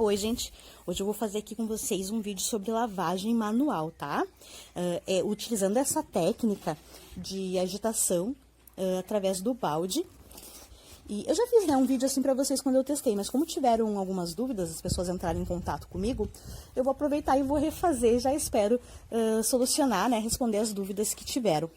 Oi, gente! Hoje eu vou fazer aqui com vocês um vídeo sobre lavagem manual, tá? Utilizando essa técnica de agitação através do balde. E eu já fiz, né, um vídeo assim pra vocês quando eu testei, mas como tiveram algumas dúvidas, as pessoas entraram em contato comigo, eu vou aproveitar e vou refazer, já espero solucionar, né, responder as dúvidas que tiveram.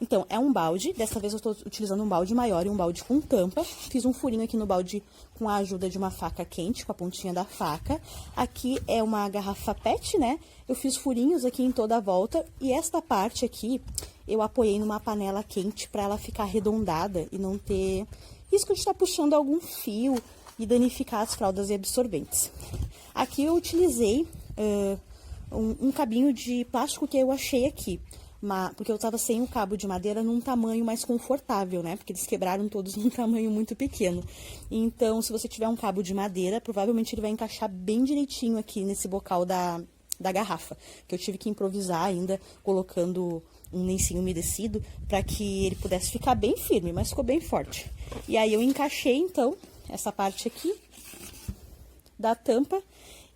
Então, é um balde, dessa vez eu estou utilizando um balde maior e um balde com tampa. Fiz um furinho aqui no balde com a ajuda de uma faca quente, com a pontinha da faca. Aqui é uma garrafa PET, né? Eu fiz furinhos aqui em toda a volta e esta parte aqui eu apoiei numa panela quente para ela ficar arredondada e não ter risco de estar puxando algum fio e danificar as fraldas e absorventes. Aqui eu utilizei um cabinho de plástico que eu achei aqui. Porque eu tava sem o cabo de madeira num tamanho mais confortável, né? Porque eles quebraram todos num tamanho muito pequeno. Então, se você tiver um cabo de madeira, provavelmente ele vai encaixar bem direitinho aqui nesse bocal da garrafa. Que eu tive que improvisar ainda, colocando um lencinho umedecido, para que ele pudesse ficar bem firme, mas ficou bem forte. E aí eu encaixei, então, essa parte aqui da tampa.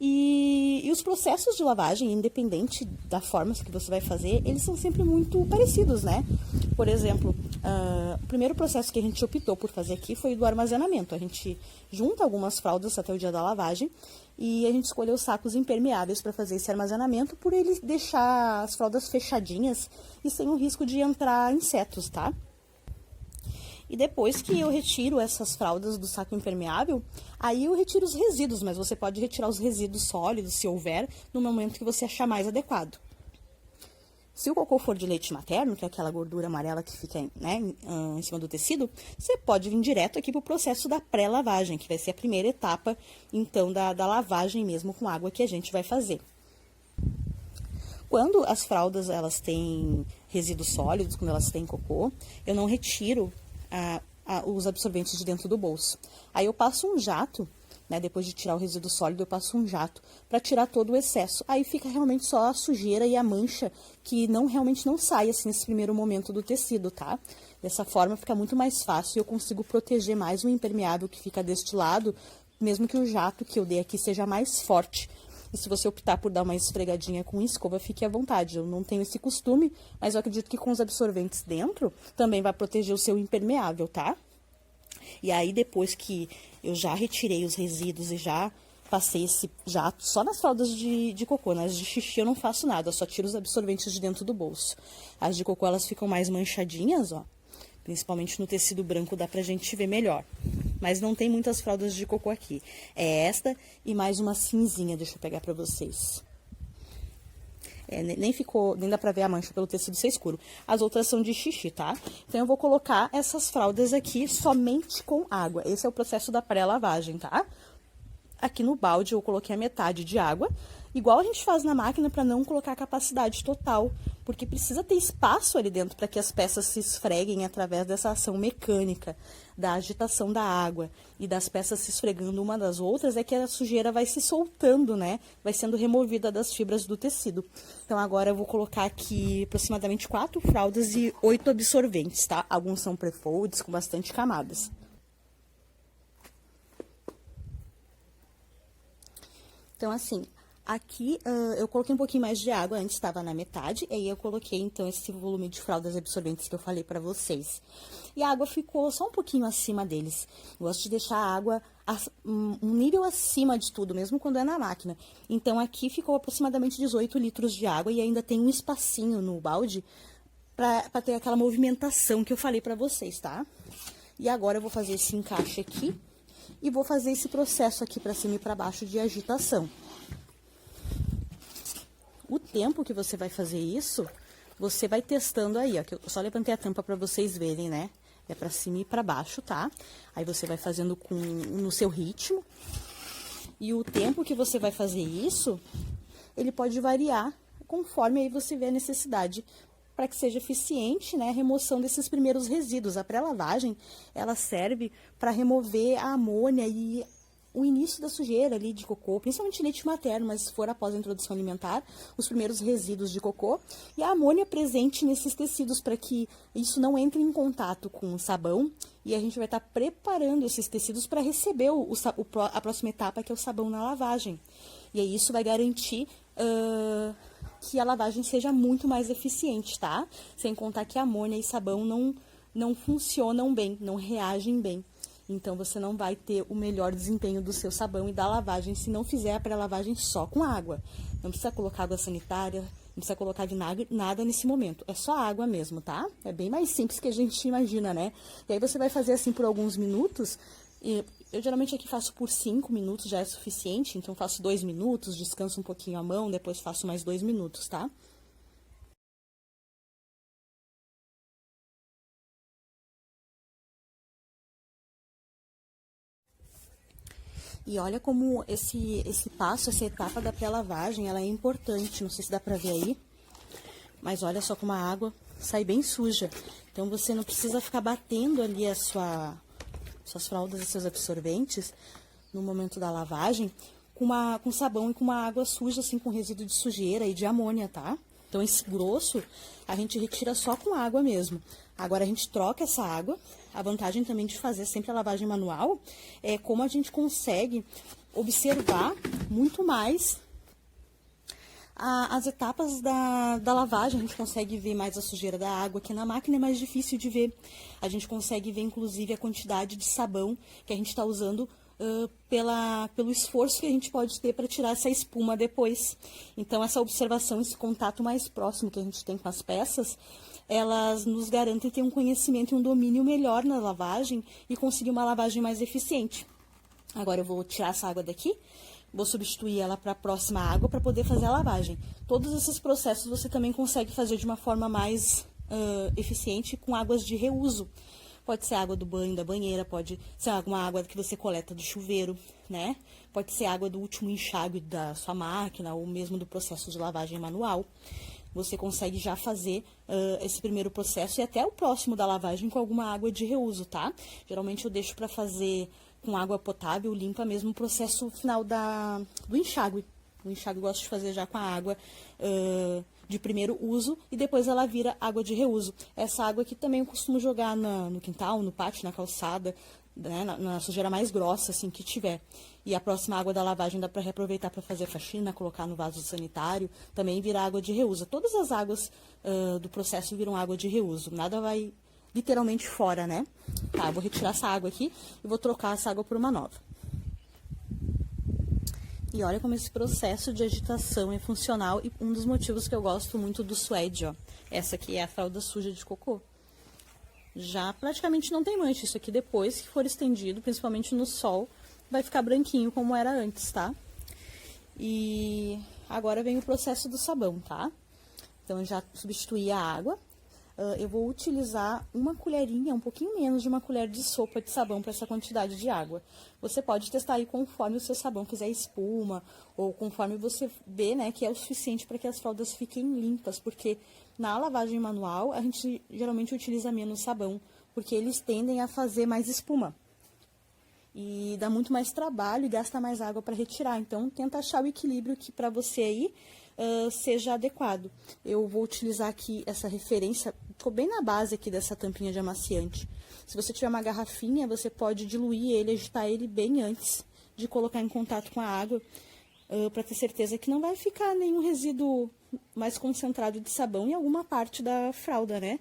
E os processos de lavagem, independente da forma que você vai fazer, eles são sempre muito parecidos, né? Por exemplo, o primeiro processo que a gente optou por fazer aqui foi do armazenamento. A gente junta algumas fraldas até o dia da lavagem e a gente escolheu sacos impermeáveis para fazer esse armazenamento, por ele deixar as fraldas fechadinhas e sem o risco de entrar insetos, tá? E depois que eu retiro essas fraldas do saco impermeável, aí eu retiro os resíduos, mas você pode retirar os resíduos sólidos, se houver, no momento que você achar mais adequado. Se o cocô for de leite materno, que é aquela gordura amarela que fica, né, em cima do tecido, você pode vir direto aqui para o processo da pré-lavagem, que vai ser a primeira etapa, então, da lavagem mesmo com água que a gente vai fazer. Quando as fraldas, elas têm resíduos sólidos, quando elas têm cocô, eu não retiro os absorventes de dentro do bolso. Aí eu passo um jato, né, depois de tirar o resíduo sólido, eu passo um jato para tirar todo o excesso. Aí fica realmente só a sujeira e a mancha que realmente não sai assim nesse primeiro momento do tecido, tá? Dessa forma fica muito mais fácil e eu consigo proteger mais o impermeável que fica deste lado, mesmo que o jato que eu dei aqui seja mais forte. E se você optar por dar uma esfregadinha com escova, fique à vontade. Eu não tenho esse costume, mas eu acredito que com os absorventes dentro, também vai proteger o seu impermeável, tá? E aí, depois que eu já retirei os resíduos e já passei esse jato, só nas fraldas de cocô, nas de xixi eu não faço nada, eu só tiro os absorventes de dentro do bolso. As de cocô, elas ficam mais manchadinhas, ó. Principalmente no tecido branco dá pra gente ver melhor. Mas não tem muitas fraldas de cocô aqui. É esta e mais uma cinzinha, deixa eu pegar pra vocês. Nem dá pra ver a mancha pelo tecido ser escuro. As outras são de xixi, tá? Então eu vou colocar essas fraldas aqui somente com água. Esse é o processo da pré-lavagem, tá? Aqui no balde eu coloquei a metade de água, igual a gente faz na máquina para não colocar a capacidade total, porque precisa ter espaço ali dentro para que as peças se esfreguem através dessa ação mecânica, da agitação da água e das peças se esfregando uma das outras, é que a sujeira vai se soltando, né? Vai sendo removida das fibras do tecido. Então agora eu vou colocar aqui aproximadamente 4 fraldas e 8 absorventes, tá? Alguns são pre-folds com bastante camadas. Então, assim, aqui eu coloquei um pouquinho mais de água, antes estava na metade, e aí eu coloquei, então, esse volume de fraldas absorventes que eu falei pra vocês. E a água ficou só um pouquinho acima deles. Eu gosto de deixar a água um nível acima de tudo, mesmo quando é na máquina. Então, aqui ficou aproximadamente 18 litros de água e ainda tem um espacinho no balde pra ter aquela movimentação que eu falei pra vocês, tá? E agora eu vou fazer esse encaixe aqui. E vou fazer esse processo aqui para cima e para baixo de agitação. O tempo que você vai fazer isso, você vai testando aí, ó. Que eu só levantei a tampa para vocês verem, né? É para cima e para baixo, tá? Aí você vai fazendo no seu ritmo. E o tempo que você vai fazer isso, ele pode variar conforme aí você vê a necessidade, para que seja eficiente, né, a remoção desses primeiros resíduos. A pré-lavagem, ela serve para remover a amônia e o início da sujeira ali de cocô, principalmente leite materno, mas se for após a introdução alimentar, os primeiros resíduos de cocô, e a amônia presente nesses tecidos para que isso não entre em contato com o sabão, e a gente vai estar preparando esses tecidos para receber a próxima etapa, que é o sabão na lavagem. E aí isso vai garantir que a lavagem seja muito mais eficiente, tá? Sem contar que amônia e sabão não funcionam bem, não reagem bem. Então, você não vai ter o melhor desempenho do seu sabão e da lavagem se não fizer a pré-lavagem só com água. Não precisa colocar água sanitária, não precisa colocar vinagre, nada nesse momento. É só água mesmo, tá? É bem mais simples que a gente imagina, né? E aí, você vai fazer assim por alguns minutos. E eu geralmente aqui faço por 5 minutos, já é suficiente. Então, faço 2 minutos, descanso um pouquinho a mão, depois faço mais 2 minutos, tá? E olha como esse passo, essa etapa da pré-lavagem, ela é importante. Não sei se dá pra ver aí, mas olha só como a água sai bem suja. Então, você não precisa ficar batendo ali suas fraldas e seus absorventes no momento da lavagem com sabão e com uma água suja, assim, com resíduo de sujeira e de amônia, tá? Então, esse grosso a gente retira só com água mesmo. Agora, a gente troca essa água. A vantagem também de fazer sempre a lavagem manual é como a gente consegue observar muito mais as etapas da lavagem. A gente consegue ver mais a sujeira da água, que na máquina é mais difícil de ver. A gente consegue ver, inclusive, a quantidade de sabão que a gente está usando pelo esforço que a gente pode ter para tirar essa espuma depois. Então, essa observação, esse contato mais próximo que a gente tem com as peças, elas nos garantem ter um conhecimento e um domínio melhor na lavagem e conseguir uma lavagem mais eficiente. Agora eu vou tirar essa água daqui, vou substituir ela para a próxima água para poder fazer a lavagem. Todos esses processos você também consegue fazer de uma forma mais eficiente com águas de reuso. Pode ser água do banho, da banheira, pode ser alguma água que você coleta do chuveiro, né? Pode ser água do último enxágue da sua máquina ou mesmo do processo de lavagem manual. Você consegue já fazer esse primeiro processo e até o próximo da lavagem com alguma água de reuso, tá? Geralmente eu deixo para fazer com água potável, limpa mesmo, o processo final do enxágue. O enxágue eu gosto de fazer já com a água de primeiro uso e depois ela vira água de reuso. Essa água aqui também eu costumo jogar no quintal, no pátio, na calçada, né, na sujeira mais grossa, assim, que tiver. E a próxima água da lavagem dá para reaproveitar para fazer faxina, colocar no vaso sanitário, também vira água de reuso. Todas as águas do processo viram água de reuso, nada vai literalmente fora, né? Tá, eu vou retirar essa água aqui e vou trocar essa água por uma nova. E olha como esse processo de agitação é funcional e um dos motivos que eu gosto muito do suede, ó. Essa aqui é a fralda suja de cocô. Já praticamente não tem mancha. Isso aqui depois que for estendido, principalmente no sol, vai ficar branquinho como era antes, tá? E agora vem o processo do sabão, tá? Então, eu já substituí a água. Eu vou utilizar uma colherinha, um pouquinho menos de uma colher de sopa de sabão para essa quantidade de água. Você pode testar aí conforme o seu sabão fizer espuma, ou conforme você vê, né, que é o suficiente para que as fraldas fiquem limpas, porque na lavagem manual a gente geralmente utiliza menos sabão, porque eles tendem a fazer mais espuma. E dá muito mais trabalho e gasta mais água para retirar. Então, tenta achar o equilíbrio que para você aí seja adequado. Eu vou utilizar aqui essa referência, ficou bem na base aqui dessa tampinha de amaciante. Se você tiver uma garrafinha, você pode diluir ele, agitar ele bem antes de colocar em contato com a água, para ter certeza que não vai ficar nenhum resíduo mais concentrado de sabão em alguma parte da fralda, né?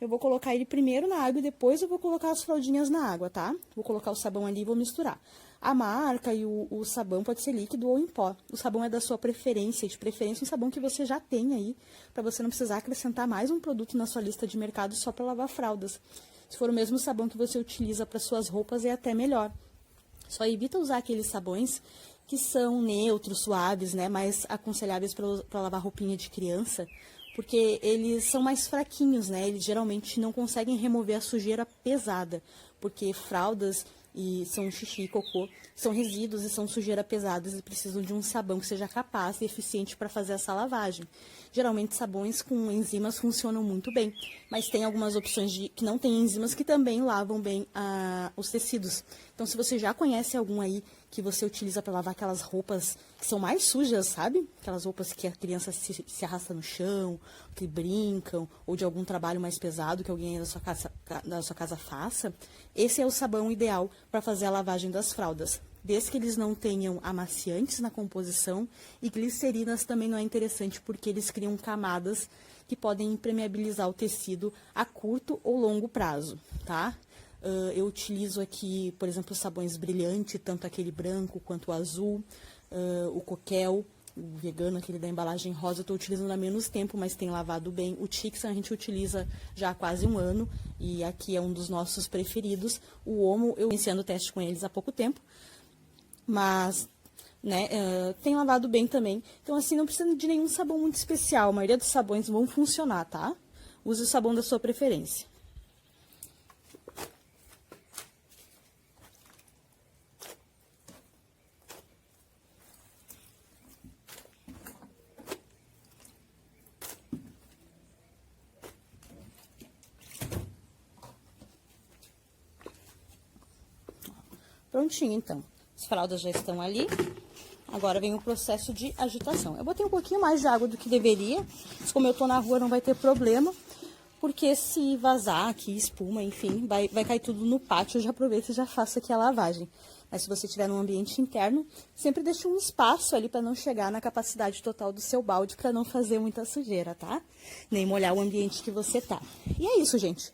Eu vou colocar ele primeiro na água e depois eu vou colocar as fraldinhas na água, tá? Vou colocar o sabão ali e vou misturar. A marca e o sabão pode ser líquido ou em pó. O sabão é da sua preferência, de preferência um sabão que você já tem aí, para você não precisar acrescentar mais um produto na sua lista de mercado só para lavar fraldas. Se for o mesmo sabão que você utiliza para suas roupas, é até melhor. Só evita usar aqueles sabões que são neutros, suaves, né, mais aconselháveis para lavar roupinha de criança, porque eles são mais fraquinhos, né? Eles geralmente não conseguem remover a sujeira pesada, porque fraldas e são xixi e cocô são resíduos e são sujeira pesadas e precisam de um sabão que seja capaz e eficiente para fazer essa lavagem. Geralmente sabões com enzimas funcionam muito bem, mas tem algumas opções que não têm enzimas que também lavam bem os tecidos. Então, se você já conhece algum aí que você utiliza para lavar aquelas roupas que são mais sujas, sabe? Aquelas roupas que a criança se arrasta no chão, que brincam, ou de algum trabalho mais pesado que alguém da sua casa faça. Esse é o sabão ideal para fazer a lavagem das fraldas. Desde que eles não tenham amaciantes na composição, e glicerinas também não é interessante porque eles criam camadas que podem impermeabilizar o tecido a curto ou longo prazo, tá? Eu utilizo aqui, por exemplo, sabões brilhantes, tanto aquele branco quanto o azul, o coquel, o vegano, aquele da embalagem rosa, eu estou utilizando há menos tempo, mas tem lavado bem. O Tixan a gente utiliza já há quase um ano, e aqui é um dos nossos preferidos. O Omo, eu iniciando o teste com eles há pouco tempo, mas, né, tem lavado bem também. Então, assim, não precisa de nenhum sabão muito especial, a maioria dos sabões vão funcionar, tá? Use o sabão da sua preferência. Prontinho, então. As fraldas já estão ali. Agora vem o processo de agitação. Eu botei um pouquinho mais de água do que deveria, mas como eu tô na rua não vai ter problema, porque se vazar aqui, espuma, enfim, vai cair tudo no pátio. Eu já aproveito e já faço aqui a lavagem. Mas se você estiver num ambiente interno, sempre deixe um espaço ali para não chegar na capacidade total do seu balde, para não fazer muita sujeira, tá? Nem molhar o ambiente que você tá. E é isso, gente.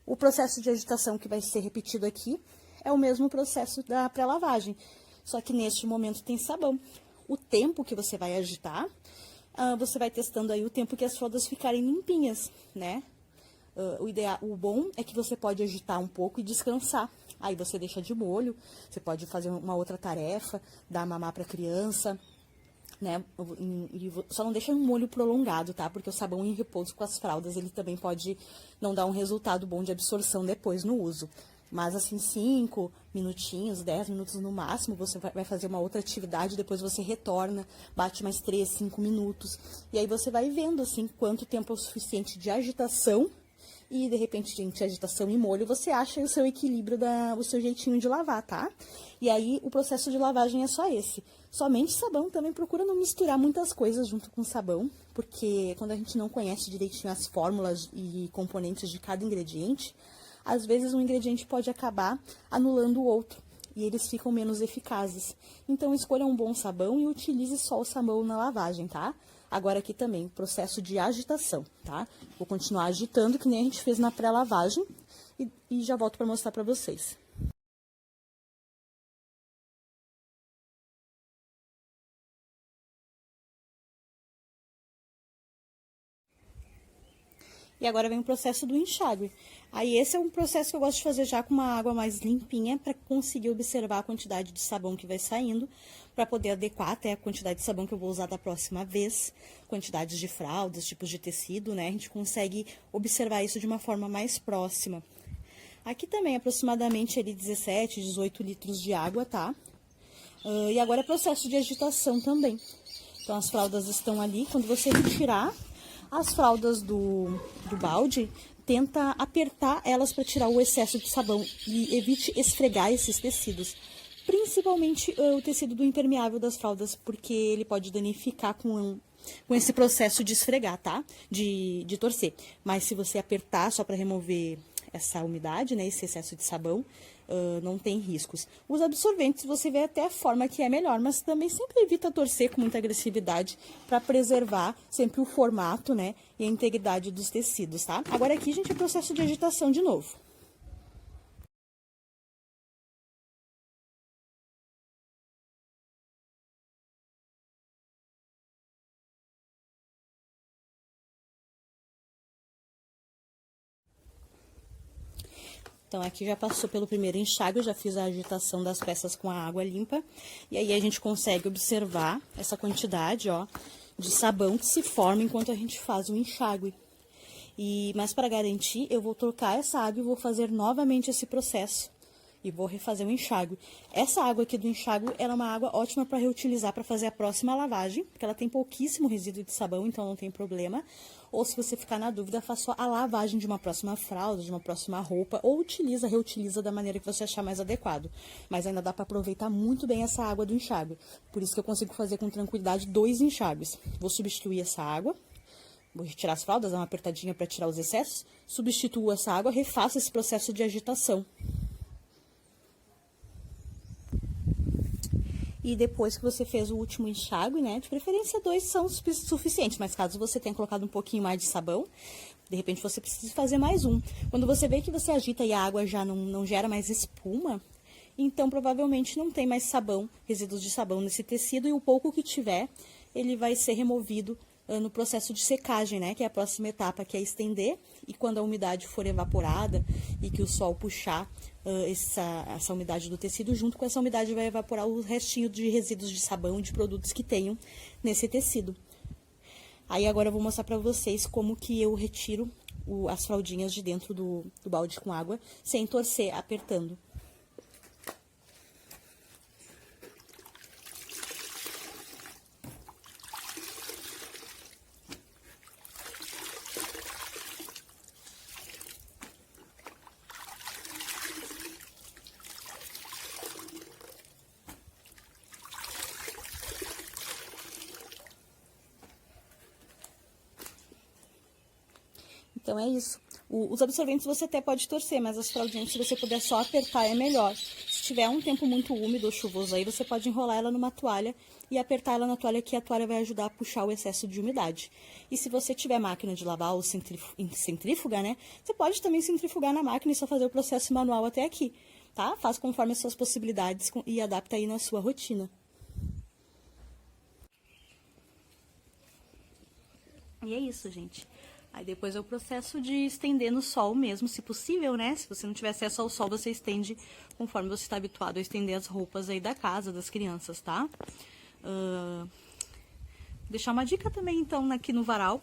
O processo de agitação que vai ser repetido aqui é o mesmo processo da pré-lavagem, só que neste momento tem sabão. O tempo que você vai agitar, você vai testando aí o tempo que as fraldas ficarem limpinhas, né? O bom é que você pode agitar um pouco e descansar. Aí você deixa de molho, você pode fazer uma outra tarefa, dar mamar para a criança, né? E só não deixa um molho prolongado, tá? Porque o sabão em repouso com as fraldas, ele também pode não dar um resultado bom de absorção depois no uso. Mas assim, 5 minutinhos, 10 minutos no máximo, você vai fazer uma outra atividade, depois você retorna, bate mais 3, 5 minutos. E aí você vai vendo, assim, quanto tempo é o suficiente de agitação. E, de repente, gente, agitação e molho, você acha o seu equilíbrio, o seu jeitinho de lavar, tá? E aí, o processo de lavagem é só esse. Somente sabão, também procura não misturar muitas coisas junto com sabão, porque quando a gente não conhece direitinho as fórmulas e componentes de cada ingrediente, às vezes um ingrediente pode acabar anulando o outro e eles ficam menos eficazes. Então, escolha um bom sabão e utilize só o sabão na lavagem, tá? Agora aqui também, processo de agitação, tá? Vou continuar agitando, que nem a gente fez na pré-lavagem, e já volto para mostrar para vocês. E agora vem o processo do enxágue. Aí esse é um processo que eu gosto de fazer já com uma água mais limpinha, para conseguir observar a quantidade de sabão que vai saindo, para poder adequar até a quantidade de sabão que eu vou usar da próxima vez, quantidades de fraldas, tipos de tecido, né? A gente consegue observar isso de uma forma mais próxima. Aqui também, aproximadamente ali 17, 18 litros de água, tá? E agora é processo de agitação também. Então, as fraldas estão ali. Quando você retirar as fraldas do balde, tenta apertar elas para tirar o excesso de sabão e evite esfregar esses tecidos. Principalmente o tecido do impermeável das fraldas, porque ele pode danificar com esse processo de esfregar, tá? De torcer. Mas se você apertar só para remover essa umidade, né, esse excesso de sabão, não tem riscos. Os absorventes você vê até a forma que é melhor, mas também sempre evita torcer com muita agressividade para preservar sempre o formato, né, e a integridade dos tecidos, tá? Agora aqui, gente, é o processo de agitação de novo. Então, aqui já passou pelo primeiro enxágue, eu já fiz a agitação das peças com a água limpa. E aí, a gente consegue observar essa quantidade, ó, de sabão que se forma enquanto a gente faz o enxágue. Mas para garantir, eu vou trocar essa água e vou fazer novamente esse processo. e vou refazer o enxágue. Essa água aqui do enxágue, ela é uma água ótima para reutilizar para fazer a próxima lavagem, porque ela tem pouquíssimo resíduo de sabão, então não tem problema. Ou se você ficar na dúvida, faça só a lavagem de uma próxima fralda, de uma próxima roupa, ou reutiliza da maneira que você achar mais adequado. Mas ainda dá para aproveitar muito bem essa água do enxágue. Por isso que eu consigo fazer com tranquilidade 2 enxágues. Vou substituir essa água. Vou retirar as fraldas, dar uma apertadinha para tirar os excessos, substituo essa água, refaço esse processo de agitação. E depois que você fez o último enxágue, né, de preferência 2 são suficientes, mas caso você tenha colocado um pouquinho mais de sabão, de repente você precisa fazer mais um. Quando você vê que você agita e a água já não gera mais espuma, então provavelmente não tem mais sabão, resíduos de sabão nesse tecido, e o pouco que tiver, ele vai ser removido no processo de secagem, né, que é a próxima etapa, que é estender, e quando a umidade for evaporada e que o sol puxar essa umidade do tecido, junto com essa umidade vai evaporar o restinho de resíduos de sabão, de produtos que tenham nesse tecido. Aí agora eu vou mostrar pra vocês como que eu retiro as fraldinhas de dentro do balde com água, sem torcer, apertando. Então, é isso. Os absorventes você até pode torcer, mas as fraldinhas, se você puder só apertar, é melhor. Se tiver um tempo muito úmido ou chuvoso aí, você pode enrolar ela numa toalha e apertar ela na toalha, que a toalha vai ajudar a puxar o excesso de umidade. E se você tiver máquina de lavar ou centrífuga, né, você pode também centrifugar na máquina e só fazer o processo manual até aqui, tá? Faz conforme as suas possibilidades e adapta aí na sua rotina. E é isso, gente. Aí depois é o processo de estender no sol mesmo, se possível, né? Se você não tiver acesso ao sol, você estende conforme você está habituado a estender as roupas aí da casa, das crianças, tá? Deixar uma dica também, então, aqui no varal.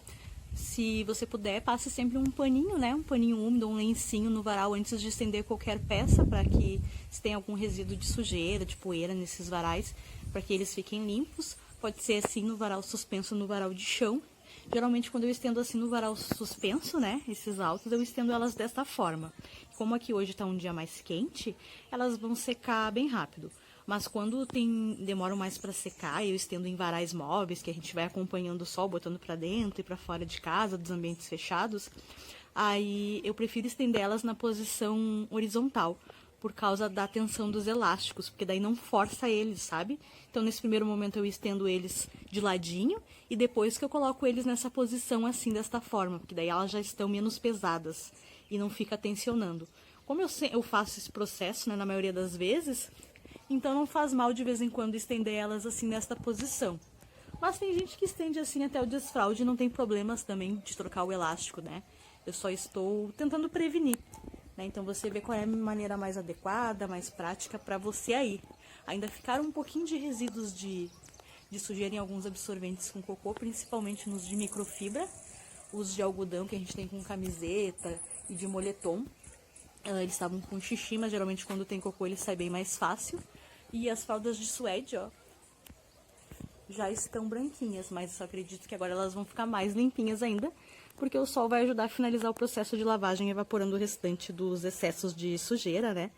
Se você puder, passe sempre um paninho, né? Um paninho úmido, um lencinho no varal antes de estender qualquer peça, para que se tem algum resíduo de sujeira, de poeira nesses varais, para que eles fiquem limpos. Pode ser assim no varal suspenso, no varal de chão. Geralmente, quando eu estendo assim no varal suspenso, né, esses altos, eu estendo elas desta forma. Como aqui hoje tá um dia mais quente, elas vão secar bem rápido. Mas quando demoram mais para secar, eu estendo em varais móveis, que a gente vai acompanhando o sol, botando para dentro e para fora de casa, dos ambientes fechados, aí eu prefiro estender elas na posição horizontal, por causa da tensão dos elásticos, porque daí não força eles, sabe? Então, nesse primeiro momento, eu estendo eles de ladinho, e depois que eu coloco eles nessa posição assim, desta forma, porque daí elas já estão menos pesadas, e não fica tensionando. Como eu faço esse processo, né, na maioria das vezes, então não faz mal de vez em quando estender elas assim, nesta posição. Mas tem gente que estende assim até o desfraude, e não tem problemas também de trocar o elástico, né? Eu só estou tentando prevenir. Então, você vê qual é a maneira mais adequada, mais prática para você aí. Ainda ficaram um pouquinho de resíduos de sujeira em alguns absorventes com cocô, principalmente nos de microfibra. Os de algodão que a gente tem com camiseta e de moletom. Eles estavam com xixi, mas geralmente quando tem cocô ele sai bem mais fácil. E as fraldas de suede, ó, já estão branquinhas, mas eu acredito que agora elas vão ficar mais limpinhas ainda, porque o sol vai ajudar a finalizar o processo de lavagem, evaporando o restante dos excessos de sujeira, né,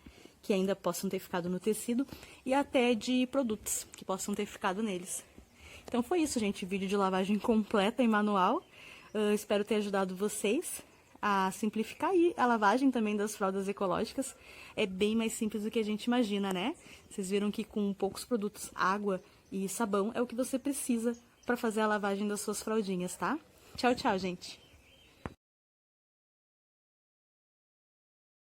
que ainda possam ter ficado no tecido, e até de produtos que possam ter ficado neles. Então foi isso, gente, vídeo de lavagem completa e manual. Espero ter ajudado vocês a simplificar aí a lavagem também das fraldas ecológicas. É bem mais simples do que a gente imagina, né? Vocês viram que com poucos produtos, água e sabão, é o que você precisa para fazer a lavagem das suas fraldinhas, tá? Tchau, tchau, gente!